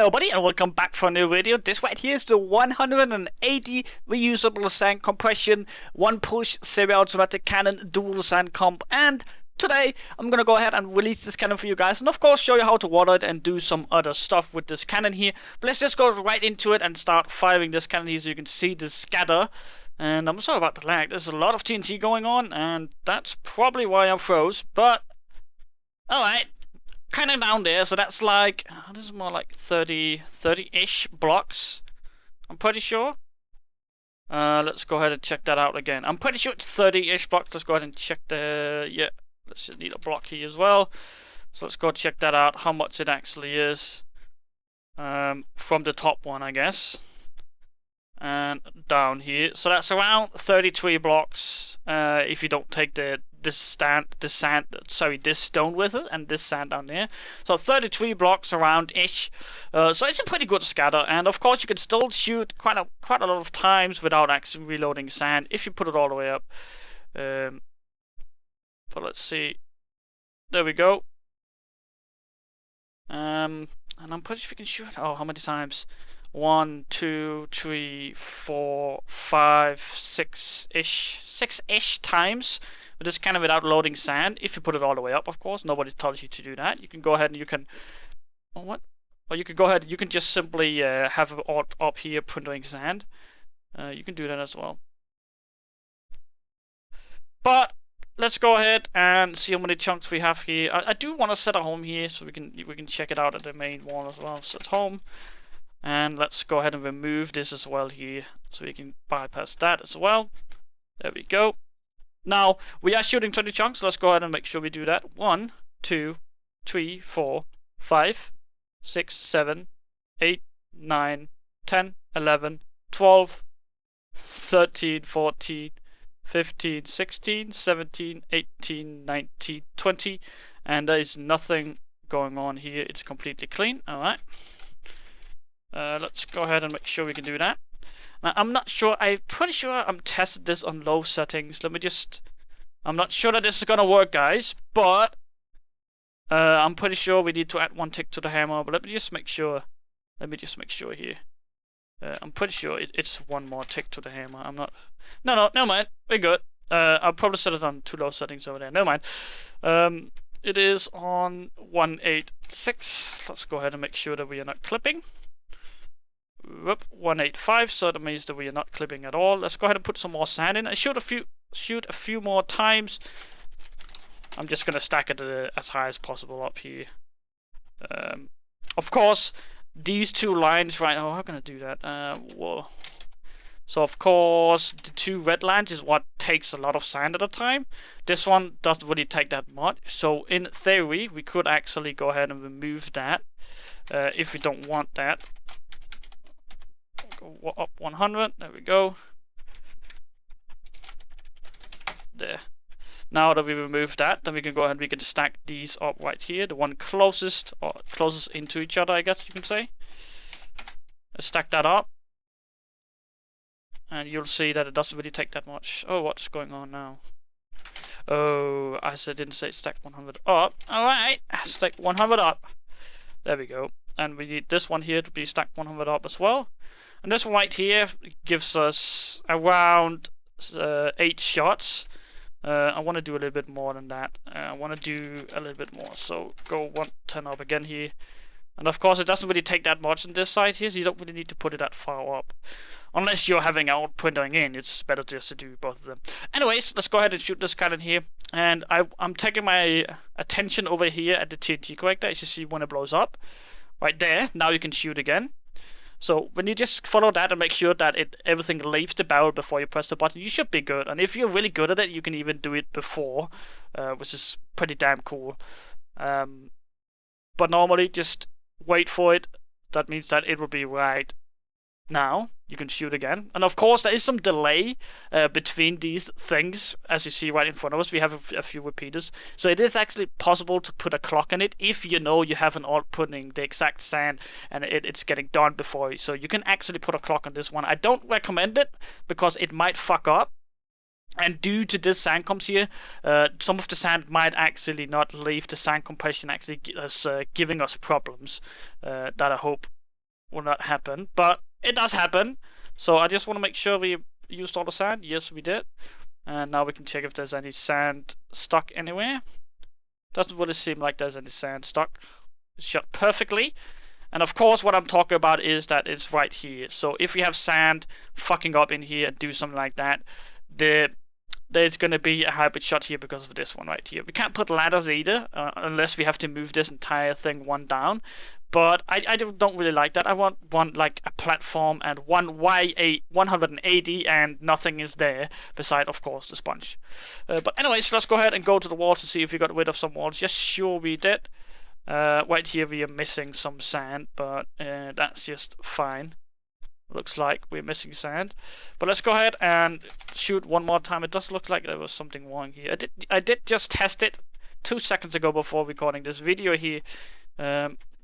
Hello buddy and welcome back for a new video. This right here is the 180 reusable sand compression, one push semi-automatic cannon, dual sand comp, and today I'm gonna go ahead and release this cannon for you guys and of course show you how to water it and do some other stuff with this cannon here. But let's just go right into it and start firing this cannon here so you can see the scatter. And I'm sorry about the lag, there's a lot of TNT going on and that's probably why I'm froze, but alright. Kind of down there, so that's like, this is more like 30-ish blocks, I'm pretty sure. Let's go ahead and check that out again. I'm pretty sure it's 30-ish blocks. Let's go ahead and check the, yeah, let's just need a block here as well. So let's go check that out, how much it actually is. From the top one, I guess. And down here. So that's around 33 blocks, if you don't take this stone with it and this sand down there. So 33 blocks around ish. So it's a pretty good scatter, and of course you can still shoot quite a lot of times without actually reloading sand if you put it all the way up. But let's see. There we go. And I'm pretty sure we can shoot. Oh, how many times? 1, 2, 3, 4, 5, 6-ish times. But it's kind of without loading sand. If you put it all the way up, of course, nobody tells you to do that. You can go ahead and you can, oh, what? Or you can go ahead. You can just simply have it up here printing sand. You can do that as well. But let's go ahead and see how many chunks we have here. I do want to set a home here so we can check it out at the main one as well. Set home. And let's go ahead and remove this as well here, so we can bypass that as well. There we go. Now, we are shooting 20 chunks, so let's go ahead and make sure we do that. 1, 2, 3, 4, 5, 6, 7, 8, 9, 10, 11, 12, 13, 14, 15, 16, 17, 18, 19, 20. And there is nothing going on here. It's completely clean. Alright. Let's go ahead and make sure we can do that. Now, I'm not sure, I'm pretty sure I'm tested this on low settings. I'm not sure that this is gonna work, guys, but I'm pretty sure we need to add 1 tick to the hammer, but let me just make sure here. I'm pretty sure it's 1 more tick to the hammer. I'm not, no, never mind, we're good. I'll probably set it on too low settings over there, never mind. It is on 186. Let's go ahead and make sure that we are not clipping. Whoop, 185, so that means that we are not clipping at all. Let's go ahead and put some more sand in. I shoot a few more times. I'm just gonna stack it as high as possible up here. Of course, these 2 lines right now, how can I do that? Whoa. So of course, the 2 red lines is what takes a lot of sand at a time. This one doesn't really take that much. So in theory, we could actually go ahead and remove that if we don't want that. Go up 100. There we go. There. Now that we removed that, then we can go ahead and we can stack these up right here. The one closest into each other, I guess you can say. Let's stack that up. And you'll see that it doesn't really take that much. Oh, what's going on now? Oh, I didn't say stack 100 up. Alright, stack 100 up. There we go. And we need this one here to be stacked 100 up as well. And this one right here gives us around 8 shots. I want to do a little bit more than that. I want to do a little bit more. So go 110 up again here. And of course it doesn't really take that much on this side here, so you don't really need to put it that far up. Unless you're having out printing in, it's better just to do both of them. Anyways, let's go ahead and shoot this cannon here. And I'm taking my attention over here at the TNT collector, as you see when it blows up. Right there, now you can shoot again. So when you just follow that and make sure that everything leaves the barrel before you press the button, you should be good. And if you're really good at it, you can even do it before, which is pretty damn cool. But normally, just wait for it. That means that it will be right now. You can shoot again. And of course, there is some delay between these things. As you see right in front of us, we have a few repeaters. So it is actually possible to put a clock in it if you know you haven't all putting the exact sand and it's getting done before you. So you can actually put a clock on this one. I don't recommend it because it might fuck up. And due to this sand comps here, some of the sand might actually not leave the sand compression, actually giving us problems that I hope will not happen, but it does happen. So I just want to make sure we used all the sand. Yes, we did. And now we can check if there's any sand stuck anywhere. Doesn't really seem like there's any sand stuck. It's shot perfectly. And of course, what I'm talking about is that it's right here. So if we have sand fucking up in here and do something like that, there's going to be a hybrid shot here because of this one right here. We can't put ladders either, unless we have to move this entire thing one down. But I don't really like that. I want one like a platform and one Y8 180 and nothing is there beside, of course, the sponge. But anyways, let's go ahead and go to the walls and see if we got rid of some walls. Yes, sure we did. Right here we are missing some sand, but that's just fine. Looks like we're missing sand. But let's go ahead and shoot one more time. It does look like there was something wrong here. I did just test it 2 seconds ago before recording this video here.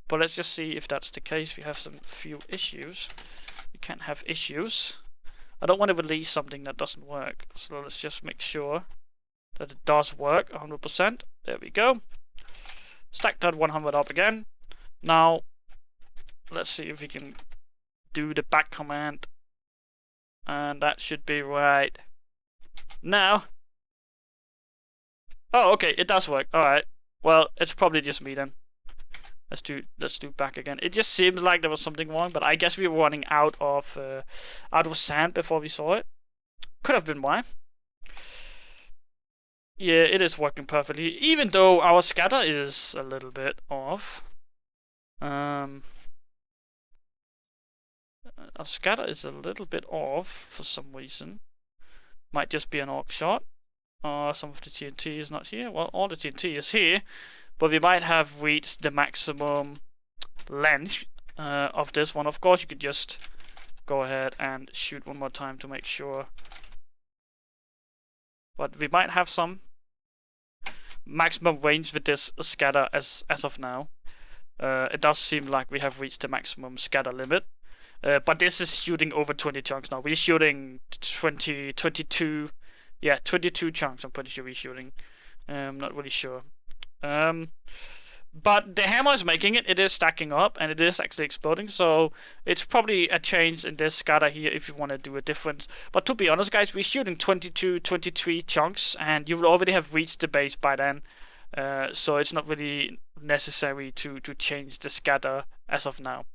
But let's just see if that's the case. We have some few issues. We can't have issues. I don't want to release something that doesn't work. So let's just make sure that it does work 100%. There we go. Stack that 100 up again. Now, let's see if we can do the back command. And that should be right now. Oh, okay, it does work. Alright. Well, it's probably just me then. Let's do back again. It just seemed like there was something wrong, but I guess we were running out of sand before we saw it. Could have been why. Yeah, it is working perfectly, even though our scatter is a little bit off. Our scatter is a little bit off for some reason. Might just be an arc shot. Some of the TNT is not here. Well, all the TNT is here. But we might have reached the maximum length of this one. Of course, you could just go ahead and shoot one more time to make sure. But we might have some maximum range with this scatter as of now. It does seem like we have reached the maximum scatter limit. But this is shooting over 20 chunks now. We're shooting 22. Yeah, 22 chunks I'm pretty sure we're shooting. I'm not really sure. But the hammer is making it. It is stacking up and it is actually exploding. So it's probably a change in this scatter here if you want to do a difference. But to be honest, guys, we're shooting 22, 23 chunks and you will already have reached the base by then. So it's not really necessary to change the scatter as of now.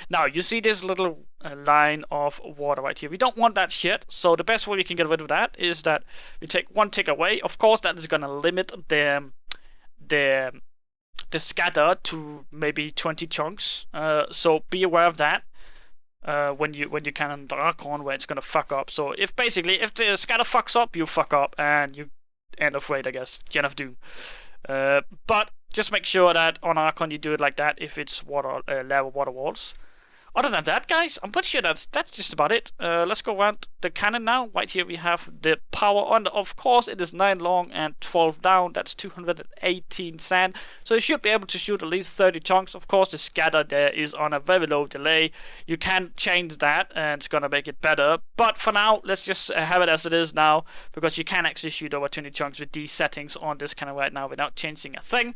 Now, you see this little line of water right here. We don't want that shit, so the best way we can get rid of that is that we take one tick away. Of course, that is going to limit the scatter to maybe 20 chunks. So be aware of that when you can dark on where it's going to fuck up. So if the scatter fucks up, you fuck up and you end of raid, I guess. Gen of Doom. But just make sure that on Archon you do it like that if it's lava water walls. Other than that, guys, I'm pretty sure that's just about it. Let's go around the cannon now. Right here we have the power on. Of course, it is 9 long and 12 down. That's 218 sand. So you should be able to shoot at least 30 chunks. Of course, the scatter there is on a very low delay. You can change that and it's going to make it better. But for now, let's just have it as it is now, because you can actually shoot over 20 chunks with these settings on this cannon right now without changing a thing.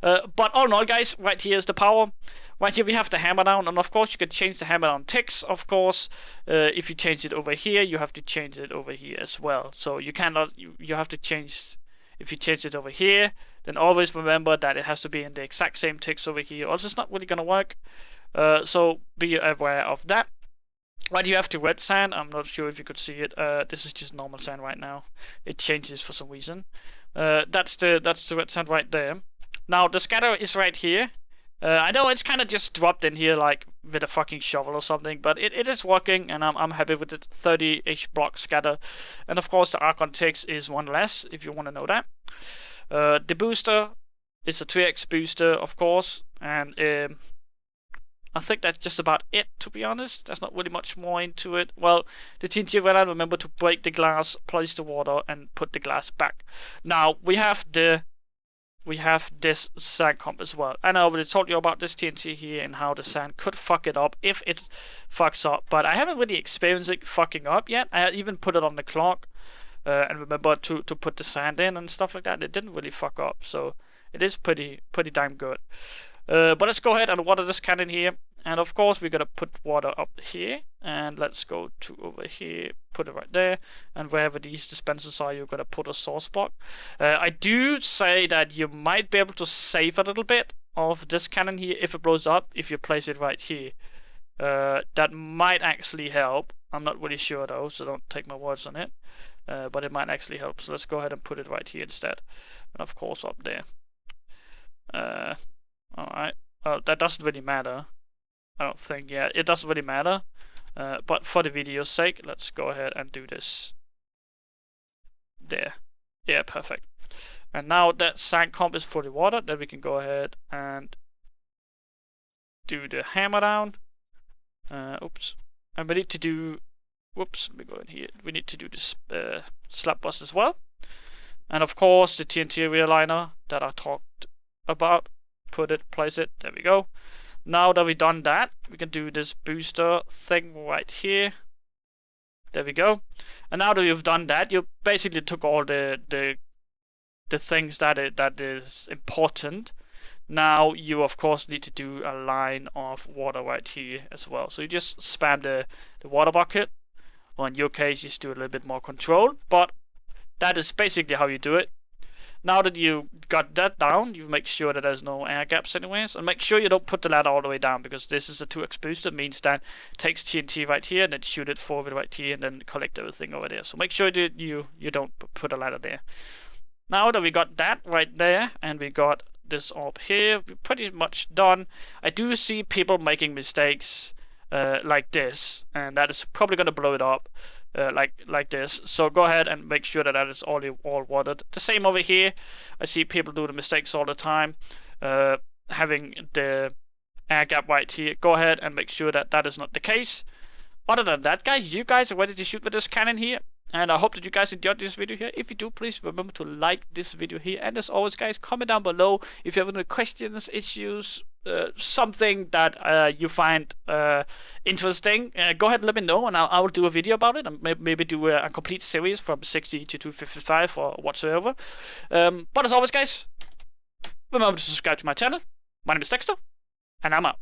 But all in all, guys, right here is the power. Right here we have the hammer down, and of course you can change the hammer down ticks. Of course, if you change it over here, you have to change it over here as well. So you cannot, you have to change. If you change it over here, then always remember that it has to be in the exact same ticks over here, or else it's not really gonna work. So be aware of that. Right, you have the red sand. I'm not sure if you could see it. This is just normal sand right now. It changes for some reason. That's the red sand right there. Now the scatter is right here. I know it's kind of just dropped in here like with a fucking shovel or something, but it is working, and I'm happy with the 30-ish block scatter. And of course the Archon ticks is one less if you want to know that. The booster is a 3x booster, of course, and I think that's just about it, to be honest. There's not really much more into it. Well, the TNT ran out. Remember to break the glass, place the water, and put the glass back. Now we have this sand comp as well. And I already told you about this TNT here and how the sand could fuck it up if it fucks up. But I haven't really experienced it fucking up yet. I even put it on the clock and remember to put the sand in and stuff like that. It didn't really fuck up, so it is pretty damn good. But let's go ahead and water this cannon here. And of course, we're gonna put water up here, and let's go to over here, put it right there, and wherever these dispensers are, you're gonna put a source block. I do say that you might be able to save a little bit of this cannon here if it blows up, if you place it right here. That might actually help. I'm not really sure though, so don't take my words on it. But it might actually help. So let's go ahead and put it right here instead, and of course up there. Alright. That doesn't really matter. I don't think. Yeah, it doesn't really matter. But for the video's sake, let's go ahead and do this. There. Yeah, perfect. And now that sand comp is fully watered, then we can go ahead and do the hammer down. Oops. And we need to do. Whoops. Let me go in here. We need to do this slab bust as well. And of course, the TNT realigner that I talked about. Put it, place it. There we go. Now that we've done that, we can do this booster thing right here. There we go. And now that you've done that, you basically took all the things that is important. Now you of course need to do a line of water right here as well. So you just spam the water bucket. Well, in your case, you just do a little bit more controlled, but that is basically how you do it. Now that you got that down, you make sure that there's no air gaps anyways, and make sure you don't put the ladder all the way down, because this is a 2x booster, means that it takes TNT right here and then shoot it forward right here and then collect everything over there. So make sure that you don't put a ladder there. Now that we got that right there and we got this up here, we're pretty much done. I do see people making mistakes like this, and that is probably going to blow it up. Like this. So go ahead and make sure that that is all watered. The same over here. I see people do the mistakes all the time, having the air gap right here. Go ahead and make sure that that is not the case. Other than that, guys, you guys are ready to shoot with this cannon here. And I hope that you guys enjoyed this video here. If you do, please remember to like this video here. And as always, guys, comment down below if you have any questions, issues, something that you find interesting. Go ahead and let me know, and I will do a video about it, and maybe do a complete series from 60 to 255 or whatsoever. But as always, guys, remember to subscribe to my channel. My name is Dexter, and I'm out.